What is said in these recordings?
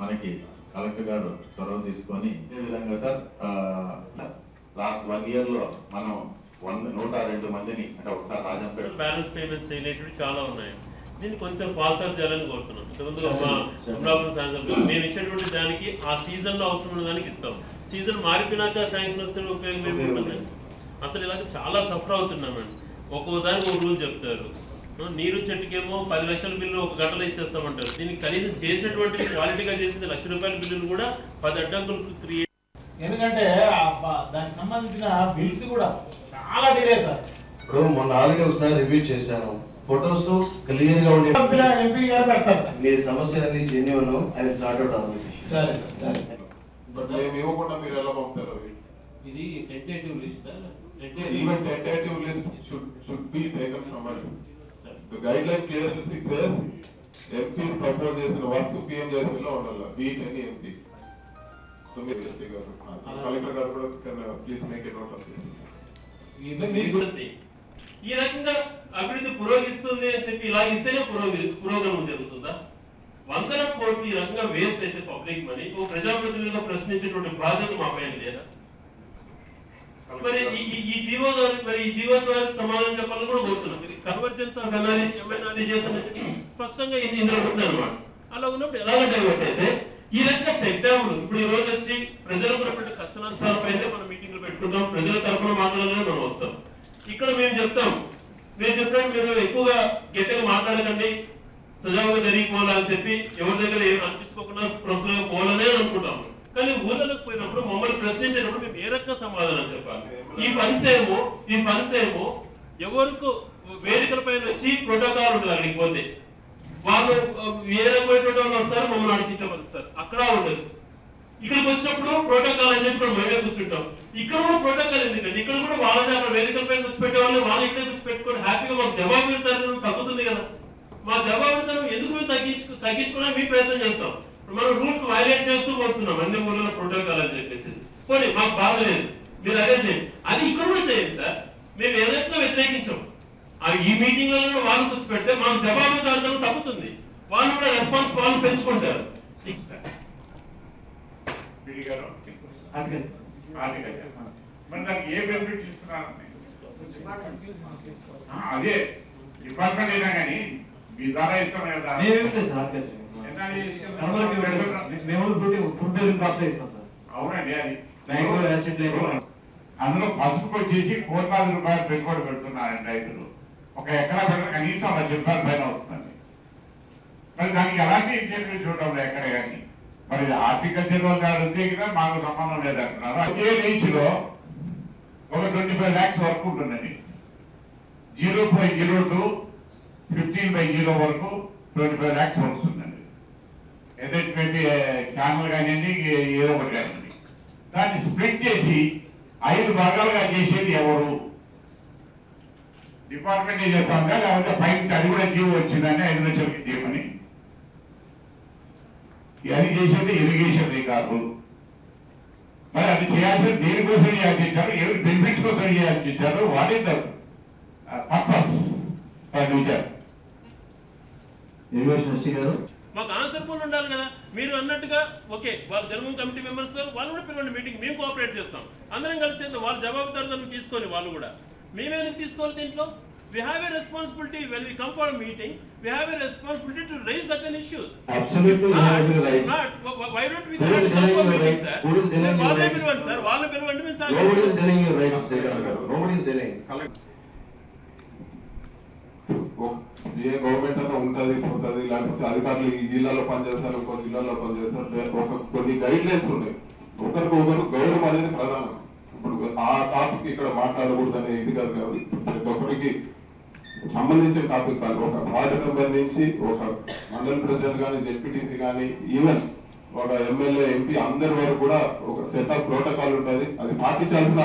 మనకి కలెక్టర్ గారు చొరవ తీసుకొని ఇదే విధంగా సార్ లాస్ట్ 1 year లో మనం 102 మందిని అంటే ఒకసారి రాజంపేట బ్యాలెన్స్ పేమెంట్స్ చేయలేటివి చాలా ఉన్నాయి. దీన్ని కొంచెం ఫాస్టర్ చేయాలని కోరుతున్నాం. ఇంతకుముందు అమలాపురం శాంక్షన్ మేము ఇచ్చేటువంటి దానికి ఆ సీజన్ లో అవసరం ఉన్న దానికి ఇస్తాం. సీజన్ మారిపోయినాక శాంక్షన్ వస్తే ఉపయోగం ఏముంటుంది? అసలు ఇలాగ చాలా సఫర్ అవుతున్నామండి. ఒక్కో దానికి ఒక రూల్ చెప్తారు. నీరు చెట్టుకేమో 10 లక్షల బిల్లు 1 గంటలో ఇచ్చేస్తామంటారు. దీనికి కనీసం చేసినటువంటి క్వాలిటీగా చేసింది ₹1,00,000 బిల్లులు కూడా 10 అడ్డంకులు క్రియేట్. ఎందుకంటే దానికి సంబంధించిన బిల్స్ కూడా చాలా డిలే సార్. ఇప్పుడు మొన్న ఆల్రెడీ ఒకసారి రివ్యూ చేశాను. ఫొటోస్ క్లియర్ గా ఉండే ఎంపీ గారు పెడతారు సార్. మీ సమస్య అన్ని జెన్యూన్ అది సార్ట్ అవుట్ అవుతుంది. సరే సరే. మేము ఇవ్వకుండా మీరు ఎలా పంపుతారు? ఇది tentative list. Even tentative list should be taken from us. The guideline clearly says MPs propose చేసిన వర్క్స్ PM చేసిన ఉండాలి. Beat any MP. So మీరు కలెక్టర్ గారు కూడా please make a note of this. ఈ రకంగా అభివృద్ధి పురోగిస్తుంది అని చెప్పి ఇలా ఇస్తేనే పురోగమనం జరుగుతుందా? 100 కోట్లు ఈ రకంగా వేస్ట్ అయితే పబ్లిక్ మనీ ఓ ప్రజాప్రతినిధులుగా ప్రశ్నించేటువంటి బాధ్యత మా పైన లేదా? మరి ఈ జీవో ద్వారా సమాధానం చెప్పాలని కూడా కోరుతున్నాం. కన్వర్జెన్స్ ఆఫ్ అనాలిసిస్ స్పష్టంగా ఇందులో ఉందన్నమాట. అలా ఉన్నప్పుడు ఎలాగ డైవర్ట్ అయితే ఈ రకంగా చెప్తాము. ఇప్పుడు ఈ రోజు వచ్చి ప్రజలకు ఉన్నటువంటి కష్ట నష్టాలపై మనం మీటింగ్లు పెట్టుకుంటాం. ప్రజల తరఫున మాట్లాడాలని మనం వస్తాం. ఇక్కడ మేము చెప్తాం, మీరు ఎక్కువగా గట్టిగా మాట్లాడకండి, సజావుగా జరిగిపోవాలని చెప్పి ఎవరి దగ్గర ఏం అనిపించుకోకుండా ప్రశ్నగా పోవాలనే అనుకుంటాం. కానీ ఊళ్ళలోకి పోయినప్పుడు మమ్మల్ని ప్రశ్నించేటప్పుడు మేము ఏ రకంగా సమాధానం చెప్పాలి? ఈ పనిసేమో ఎవరికి వేదికల పైన వచ్చి ప్రోటోకాల్ ఉంటుంది. అక్కడికి పోతే వాళ్ళు వేరే పోయేటువంటి వాళ్ళు వస్తారు, మమ్మల్ని అడిగించమనిస్తారు. అక్కడ ఉండదు. ఇక్కడికి వచ్చినప్పుడు ప్రోటోకాల్ అని చెప్పి మేమే కూర్చుంటాం. ఇక్కడ కూడా ప్రోటోకాల్ ఎందుకండి? ఇక్కడ కూడా వాళ్ళని అక్కడ వేదికల పైన కూర్చోపెట్టే వాళ్ళు వాళ్ళ ఇక్కడ కూర్చోపెట్టుకొని హ్యాపీగా మాకు జవాబుదారీతనం తగ్గుతుంది కదా. మా జవాబుదారీతనం ఎందుకు మేము తగ్గించుకోవడానికి మీ ప్రయత్నం చేస్తాం. మనం రూల్స్ వైలేట్ చేస్తూ పోతున్నాం అన్ని ఊళ్ళలో ప్రోటోకాల్ అని చెప్పేసి. పోనీ మాకు బాగలేదు, మీరు అదే చేయండి. అది ఇక్కడ కూడా చేయండి సార్. మేము ఏదైనా వ్యతిరేకించాం. ఈ మీటింగ్లలో వాళ్ళు కూర్చోపెడితే మాకు జవాబుదారీతనం తగ్గుతుంది. వాళ్ళు కూడా రెస్పాన్స్ వాళ్ళు పెంచుకుంటారు. మరి దానికి ఏ బెనిఫిట్ ఇస్తున్నారు? అదే డిపార్ట్మెంట్ అయినా కానీ మీ ద్వారా ఇస్తాం కదా. అవునండి. అది అందులో పసుపు వచ్చేసి ₹4,000 పెట్టుబడి పెడుతున్నారండి రైతులు. 1 ఎకరా పెట్టిన కనీసం ₹1,00,000 పైన అవుతుందండి. మరి దానికి ఎలాంటి ఇన్సెంటివ్ చూడడం ఎక్కడ కానీ. మరి హార్టికల్చర్ వాళ్ళు అడిగితే కదా మాకు సంబంధం లేదంటున్నారు. ఒకే రీచ్ లో ఒక 25 lakhs వరకు ఉంటుందండి. 0.02 15/0 వరకు 25 lakhs వరకు ఉందండి. ఏదైతే ఛానల్ కానివ్వండి ఏదో ఒకటి కానివ్వండి. దాన్ని స్ప్లిట్ చేసి 5 భాగాలుగా చేసేది ఎవరు? డిపార్ట్మెంట్ చేస్తాందా లేకపోతే పైకి అది కూడా జీవో వచ్చిందని 5 లక్షలకి చేయమని? అది చేసేది ఇరిగేషన్ అధికారులు. మరి అది చేయాల్సిన దేనికోసం చేయాల్సి ఇచ్చారు? ఎవరి బెనిఫిట్స్ కోసం చేయాల్సి ఇచ్చారు? What is the purpose for future? Irrigation గారు మాకు ఆన్సర్ ఫోన్ ఉండాలి కదా. మీరు అన్నట్టుగా ఓకే వాళ్ళ జన్మం కమిటీ మెంబర్స్ వాళ్ళు కూడా పిలవండి మీటింగ్, మేము కోఆపరేట్ చేస్తాం. అందరం కలిసి వాళ్ళ జవాబుదారీతనం తీసుకొని వాళ్ళు కూడా మేమేందుకు తీసుకోవాలి దీంట్లో? We have a responsibility when we come for a meeting. We have a responsibility to raise certain issues. Absolutely, you have the right. Why don't we come for meeting, sir? Who is denying your right? Sir, వాళ్ళు పిలవండి మేము sir. Nobody is denying your right, sir. Nobody is denying. A government అన్నా ఉంటుంది పోతుంది, లేకపోతే అధికారులు ఈ జిల్లాలో పనిచేస్తారు, ఇంకో జిల్లాలో పనిచేస్తారు. కొన్ని గైడ్ లైన్స్ ఉన్నాయి. ఒకరికొకరు గౌరవం అనేది ప్రధానం. ఇప్పుడు ఆ టాపిక్ ఇక్కడ మాట్లాడకూడదనే ఇది కాదు కాబట్టి ప్రతి ఒక్కరికి సంబంధించిన టాపిక్ కాదు. ఒక వార్డు మెంబర్ నుంచి ఒక మండల ప్రెసిడెంట్ కానీ జెడ్పీటీసీ కానీ ఈవెన్ ఒక ఎమ్మెల్యే ఎంపీ అందరి వరకు కూడా ఒక సెట్ ఆఫ్ ప్రోటోకాల్ ఉంటుంది. అది పాటించాల్సిన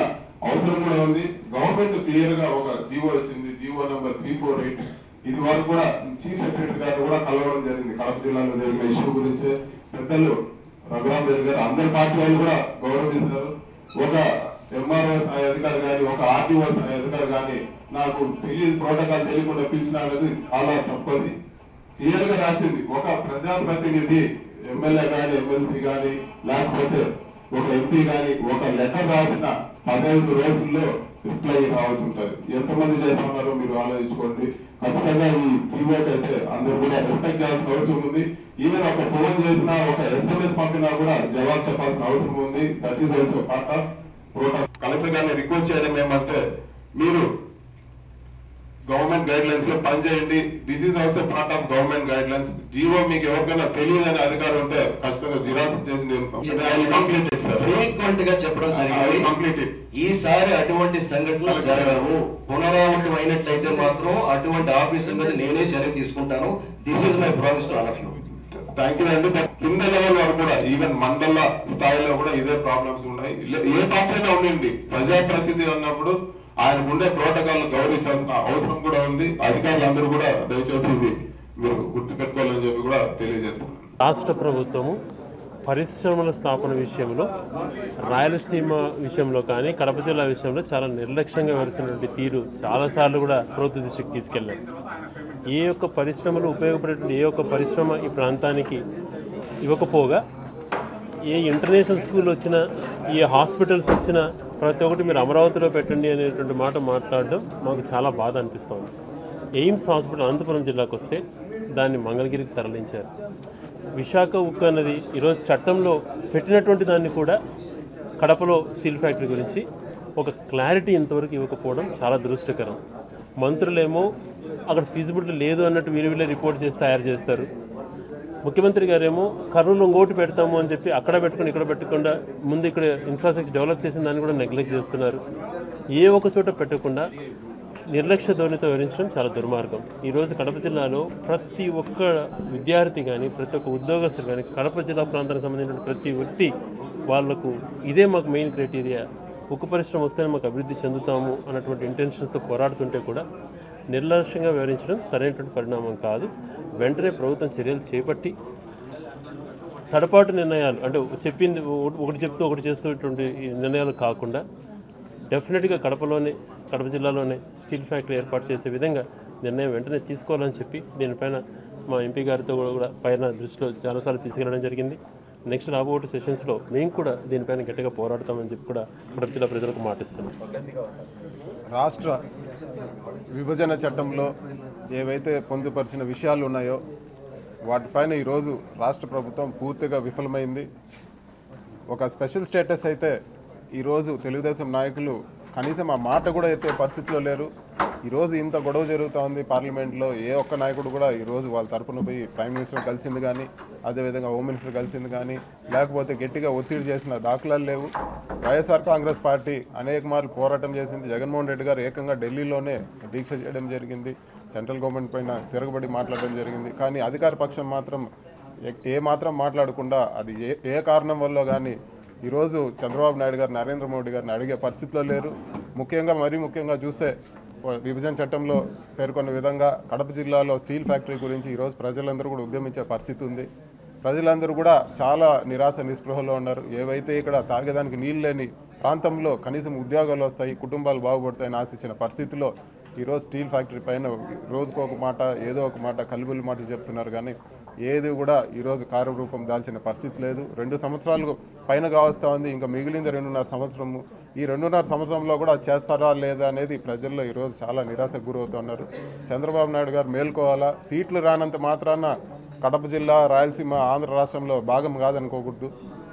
అవసరం కూడా ఉంది. గవర్నమెంట్ క్లియర్ గా ఒక జీవో వచ్చింది, జీవో నెంబర్ 348. ఇది వరకు కూడా చీఫ్ సెక్రటరీ గారు కూడా కలవడం జరిగింది. కడప జిల్లాలో జరిగిన ఇష్యూ గురించి పెద్దలు రఘురామ్ రెడ్డి గారు అందరి పార్టీ వాళ్ళు కూడా గౌరవిస్తున్నారు. ఒక ఎంఆర్ఓ స్థాయి అధికారి కానీ ఒక ఆర్టీఓ స్థాయి అధికారి కానీ నాకు తెలియదు ప్రోటోకాల్ తెలియకుండా పిలిచిన అనేది చాలా తప్పది. క్లియర్ గా రాసింది. ఒక ప్రజాప్రతినిధి ఎమ్మెల్యే కానీ ఎమ్మెల్సీ కానీ లేకపోతే ఒక ఎంపీ కానీ ఒక లెటర్ రాసిన 15 రోజుల్లో రిప్లై రావాల్సి ఉంటుంది. ఎంతమంది చేస్తున్నారో మీరు ఆలోచించుకోండి. ఖచ్చితంగా ఈ జీవోకి అయితే అందరూ కూడా రెస్పెక్ట్ చేయాల్సిన అవసరం ఉంది. ఈవెన్ ఒక ఫోన్ చేసినా ఒక SMS పంపినా కూడా జవాబు చెప్పాల్సిన అవసరం ఉంది. That is also part of protocol. Collector గారిని రిక్వెస్ట్ చేయడం ఏమంటే మీరు గవర్నమెంట్ గైడ్ లైన్స్ లో పనిచేయండి. This is also part of government guide lines. GO మీకు ఎవరికైనా తెలియదని అధికారం ఉంటే ఖచ్చితంగా జిరాక్స్ చేసి ఫ్రీక్వెంట్ గా చెప్పడం జరిగింది. ఈసారి అటువంటి సంఘటనలు జరగవు. పునరావృతం అయినట్లయితే మాత్రం అటువంటి ఆఫీసుల మీద నేనే చర్య తీసుకుంటాను. This is my promise to all of you. Thank you అండి. కింద లెవెల్ వరకు కూడా ఈవెన్ మండల స్థాయిలో కూడా ఇదే ప్రాబ్లమ్స్ ఉన్నాయి. ఏ పార్టీ అయినా ఉండండి, ప్రజాప్రతినిధి అన్నప్పుడు ఆయనకు ఉండే ప్రోటోకాల్ గౌరవించాల్సిన అవసరం కూడా ఉంది. అధికారులందరూ కూడా దయచేసి ఇది మీరు గుర్తుపెట్టుకోవాలని చెప్పి కూడా తెలియజేస్తున్నాను. రాష్ట్ర ప్రభుత్వము పరిశ్రమల స్థాపన విషయంలో రాయలసీమ విషయంలో కానీ కడప జిల్లా విషయంలో చాలా నిర్లక్ష్యంగా వ్యవహరిస్తున్నటువంటి తీరు చాలాసార్లు కూడా ప్రభుత్వ దృష్టికి తీసుకెళ్లారు. ఏ ఒక్క పరిశ్రమలు ఉపయోగపడేటువంటి ఏ ఒక్క పరిశ్రమ ఈ ప్రాంతానికి ఇవ్వకపోగా ఏ ఇంటర్నేషనల్ స్కూల్ వచ్చినా ఏ హాస్పిటల్స్ వచ్చినా ప్రతి ఒక్కటి మీరు అమరావతిలో పెట్టండి అనేటువంటి మాట మాట్లాడడం మాకు చాలా బాధ అనిపిస్తోంది. ఎయిమ్స్ హాస్పిటల్ అనంతపురం జిల్లాకు వస్తే దాన్ని మంగళగిరికి తరలించారు. విశాఖ ఉక్కు అన్నది ఈరోజు చట్టంలో పెట్టినటువంటి దాన్ని కూడా కడపలో స్టీల్ ఫ్యాక్టరీ గురించి ఒక క్లారిటీ ఇంతవరకు ఇవ్వకపోవడం చాలా దురదృష్టకరం. మంత్రులేమో అక్కడ ఫీజిబిలిటీ లేదు అన్నట్టు వీళ్ళే రిపోర్ట్ చేసి తయారు చేస్తారు. ముఖ్యమంత్రి గారేమో కర్నూలు ఇంకోటి పెడతాము అని చెప్పి అక్కడ పెట్టుకుని ఇక్కడ పెట్టకుండా ముందు ఇక్కడ ఇన్ఫ్రాస్ట్రక్చర్ డెవలప్ చేసిన దాన్ని కూడా నెగ్లెక్ట్ చేస్తున్నారు. ఏ ఒక చోట పెట్టకుండా నిర్లక్ష్య ధోరణితో వివరించడం చాలా దుర్మార్గం. ఈరోజు కడప జిల్లాలో ప్రతి ఒక్క విద్యార్థి కానీ ప్రతి ఒక్క ఉద్యోగస్తులు కానీ కడప జిల్లా ప్రాంతానికి సంబంధించిన ప్రతి వ్యక్తి వాళ్లకు ఇదే మాకు మెయిన్ క్రైటీరియా, ఉక్కు పరిశ్రమ వస్తేనే మాకు అభివృద్ధి చెందుతాము అన్నటువంటి ఇంటెన్షన్తో పోరాడుతుంటే కూడా నిర్లక్ష్యంగా వ్యవహరించడం సరైనటువంటి పరిణామం కాదు. వెంటనే ప్రభుత్వం చర్యలు చేపట్టి తడపాటు నిర్ణయాలు అంటే చెప్పింది ఒకటి చెప్తూ ఒకటి చేస్తున్నటువంటి నిర్ణయాలు కాకుండా డెఫినెట్గా కడప జిల్లాలోనే స్టీల్ ఫ్యాక్టరీ ఏర్పాటు చేసే విధంగా నిర్ణయం వెంటనే తీసుకోవాలని చెప్పి దీనిపైన మా ఎంపీ గారితో కూడా పైన దృష్టిలో చాలాసార్లు తీసుకెళ్లడం జరిగింది. నెక్స్ట్ రాబోయే సెషన్స్లో మేము కూడా దీనిపైన గట్టిగా పోరాడతామని చెప్పి కూడా కడప జిల్లా ప్రజలకు మాటిస్తున్నాం. రాష్ట్ర విభజన చట్టంలో ఏవైతే పొందుపరిచిన విషయాలు ఉన్నాయో వాటిపైన ఈరోజు రాష్ట్ర ప్రభుత్వం పూర్తిగా విఫలమైంది. ఒక స్పెషల్ స్టేటస్ అయితే ఈరోజు తెలుగుదేశం నాయకులు కనీసం ఆ మాట కూడా ఎత్తే పరిస్థితిలో లేరు. ఈరోజు ఇంత గొడవ జరుగుతూ ఉంది పార్లమెంట్లో. ఏ ఒక్క నాయకుడు కూడా ఈరోజు వాళ్ళ తరఫున పోయి ప్రైమ్ మినిస్టర్ కలిసింది కానీ అదేవిధంగా హోమ్ మినిస్టర్ కలిసింది కానీ లేకపోతే గట్టిగా ఒత్తిడి చేసిన దాఖలాలు లేవు. వైఎస్ఆర్ కాంగ్రెస్ పార్టీ అనేక మార్లు పోరాటం చేసింది. జగన్మోహన్ రెడ్డి గారు ఏకంగా ఢిల్లీలోనే దీక్ష చేయడం జరిగింది. సెంట్రల్ గవర్నమెంట్ పైన తిరగబడి మాట్లాడడం జరిగింది. కానీ అధికార పక్షం మాత్రం ఏ మాత్రం మాట్లాడకుండా అది ఏ కారణం వల్ల కానీ ఈరోజు చంద్రబాబు నాయుడు గారు నరేంద్ర మోడీ గారిని అడిగే పరిస్థితిలో లేరు. మరీ ముఖ్యంగా చూస్తే విభజన చట్టంలో పేర్కొన్న విధంగా కడప జిల్లాలో స్టీల్ ఫ్యాక్టరీ గురించి ఈరోజు ప్రజలందరూ కూడా ఉద్యమించే పరిస్థితి ఉంది. ప్రజలందరూ కూడా చాలా నిరాశ నిస్పృహలో ఉన్నారు. ఏవైతే ఇక్కడ తాగేదానికి నీళ్ళు లేని ప్రాంతంలో కనీసం ఉద్యోగాలు వస్తాయి, కుటుంబాలు బాగుపడతాయని ఆశించిన పరిస్థితిలో ఈరోజు స్టీల్ ఫ్యాక్టరీ పైన రోజుకు ఒక మాట ఏదో ఒక మాట కలుబులు మాటలు చెప్తున్నారు. కానీ ఏది కూడా ఈరోజు కార్యరూపం దాల్చిన పరిస్థితి లేదు. 2 సంవత్సరాలు పైన కావస్తా ఉంది. ఇంకా మిగిలింది 2.5 సంవత్సరము. ఈ 2.5 సంవత్సరంలో కూడా చేస్తారా లేదా అనేది ప్రజల్లో ఈరోజు చాలా నిరాశకు గురవుతున్నారు. చంద్రబాబు నాయుడు గారు మేల్కోవాలా. సీట్లు రానంత మాత్రాన కడప జిల్లా రాయలసీమ ఆంధ్ర రాష్ట్రంలో భాగం కాదనుకోకూడదు.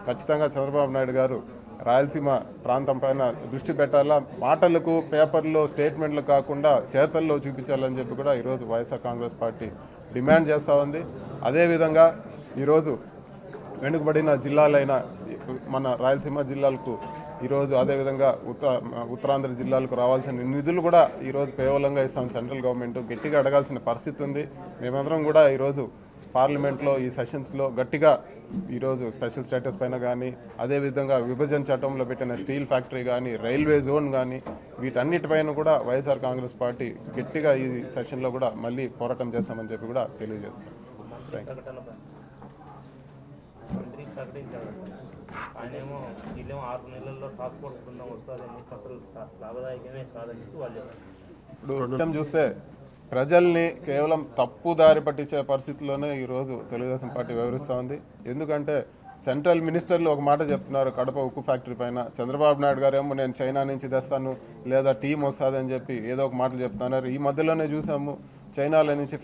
ఖచ్చితంగా చంద్రబాబు నాయుడు గారు రాయలసీమ ప్రాంతం పైన దృష్టి పెట్టాలా. మాటలకు పేపర్లో స్టేట్మెంట్లు కాకుండా చేతల్లో చూపించాలని చెప్పి కూడా ఈరోజు వైఎస్ఆర్ కాంగ్రెస్ పార్టీ డిమాండ్ చేస్తూ ఉంది. అదేవిధంగా ఈరోజు వెనుకబడిన జిల్లాలైన మన రాయలసీమ జిల్లాలకు ఈరోజు అదేవిధంగా ఉత్తరాంధ్ర జిల్లాలకు రావాల్సిన నిధులు కూడా ఈరోజు కేవలంగా ఇస్తాం. సెంట్రల్ గవర్నమెంట్ గట్టిగా అడగాల్సిన పరిస్థితి ఉంది. మేమందరం కూడా ఈరోజు పార్లమెంట్లో ఈ సెషన్స్లో గట్టిగా ఈరోజు స్పెషల్ స్టేటస్ పైన కానీ అదేవిధంగా విభజన చట్టంలో పెట్టిన స్టీల్ ఫ్యాక్టరీ కానీ రైల్వే జోన్ కానీ వీటన్నిటిపైన కూడా వైఎస్ఆర్ కాంగ్రెస్ పార్టీ గట్టిగా ఈ సెషన్లో కూడా మళ్ళీ పోరాటం చేస్తామని చెప్పి కూడా తెలియజేస్తాం. ఆయనేమో వీళ్ళేమో 6 నెలల్లో ట్రాన్స్పోర్ట్ బృందం వస్తుందని అసలు లాభదాయకమే కాదని వాళ్ళు ఇప్పుడు చూస్తే ప్రజల్ని కేవలం తప్పుదారి పట్టించే పరిస్థితుల్లోనే ఈరోజు తెలుగుదేశం పార్టీ వ్యవహరిస్తూ ఉంది. ఎందుకంటే సెంట్రల్ మినిస్టర్లు ఒక మాట చెప్తున్నారు కడప ఉక్కు ఫ్యాక్టరీ పైన, చంద్రబాబు నాయుడు గారేమో నేను చైనా నుంచి తెస్తాను లేదా టీం వస్తుందని చెప్పి ఏదో ఒక మాటలు చెప్తున్నారు. ఈ మధ్యలోనే చూసాము చైనాలో నుంచి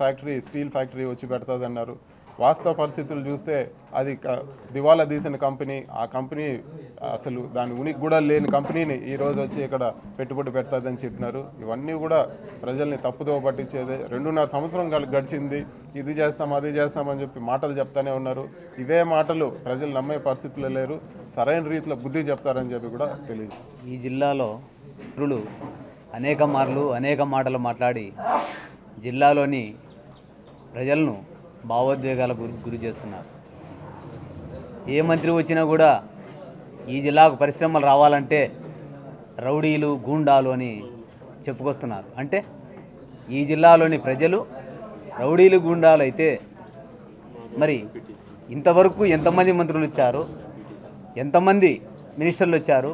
స్టీల్ ఫ్యాక్టరీ వచ్చి పెడతాదన్నారు. వాస్తవ పరిస్థితులు చూస్తే అది దివాలా తీసిన కంపెనీ, ఆ కంపెనీ అసలు దాని ఉనికి కూడా లేని కంపెనీని ఈరోజు వచ్చి ఇక్కడ పెట్టుబడి పెడతాదని చెప్పినారు. ఇవన్నీ కూడా ప్రజల్ని తప్పుదో పట్టించేదే. 2.5 సంవత్సరం గడిచింది, ఇది చేస్తాం అది చేస్తామని చెప్పి మాటలు చెప్తానే ఉన్నారు. ఇవే మాటలు ప్రజలు నమ్మే పరిస్థితుల్లో లేరు. సరైన రీతిలో బుద్ధి చెప్తారని చెప్పి కూడా తెలియదు. ఈ జిల్లాలో మంత్రులు అనేక మాటలు మాట్లాడి జిల్లాలోని ప్రజలను భావోద్వేగాలకు గురి చేస్తున్నారు. ఏ మంత్రి వచ్చినా కూడా ఈ జిల్లాకు పరిశ్రమలు రావాలంటే రౌడీలు గూండాలు అని చెప్పుకొస్తున్నారు. అంటే ఈ జిల్లాలోని ప్రజలు రౌడీలు గూండాలు అయితే మరి ఇంతవరకు ఎంతమంది మంత్రులు వచ్చారు, ఎంతమంది మినిస్టర్లు వచ్చారు,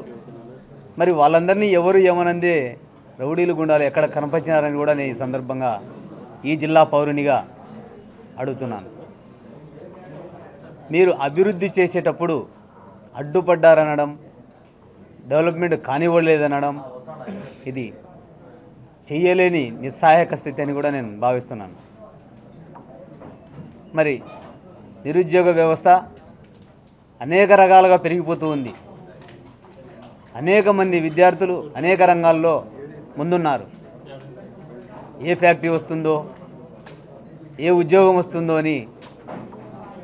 మరి వాళ్ళందరినీ ఎవరు ఏమనందే రౌడీలు గుండాలు ఎక్కడ కనపరిచినారని కూడా నేను ఈ సందర్భంగా ఈ జిల్లా పౌరునిగా అడుగుతున్నాను. మీరు అభివృద్ధి చేసేటప్పుడు అడ్డుపడ్డారనడం, డెవలప్మెంట్ కానివ్వలేదనడం ఇది చెయ్యలేని నిస్సహాయక స్థితి అని కూడా నేను భావిస్తున్నాను. మరి నిరుద్యోగ వ్యవస్థ అనేక రకాలుగా పెరిగిపోతూ ఉంది. అనేక మంది విద్యార్థులు అనేక రంగాల్లో ముందున్నారు. ఏ ఫ్యాక్టరీ వస్తుందో, ఏ ఉద్యోగం వస్తుందో అని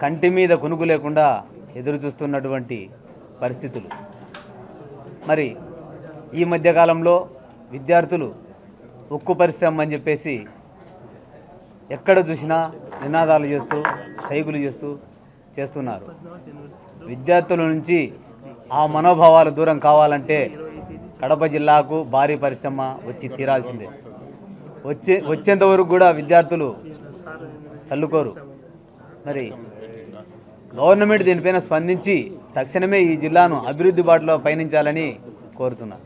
కంటి మీద కునుకు లేకుండా ఎదురు చూస్తున్నటువంటి పరిస్థితులు. మరి ఈ మధ్యకాలంలో విద్యార్థులు ఉక్కు పరిశ్రమ అని చెప్పేసి ఎక్కడ చూసినా నినాదాలు చేస్తూ స్ట్రైకులు చేస్తున్నారు. విద్యార్థుల నుంచి ఆ మనోభావాలు దూరం కావాలంటే కడప జిల్లాకు భారీ పరిశ్రమ వచ్చి తీరాల్సిందే. వచ్చేంత వరకు కూడా విద్యార్థులు చల్లుకోరు. మరి గవర్నమెంట్ దీనిపైన స్పందించి తక్షణమే ఈ జిల్లాను అభివృద్ధి బాటలో పయనించాలని కోరుతున్నాను.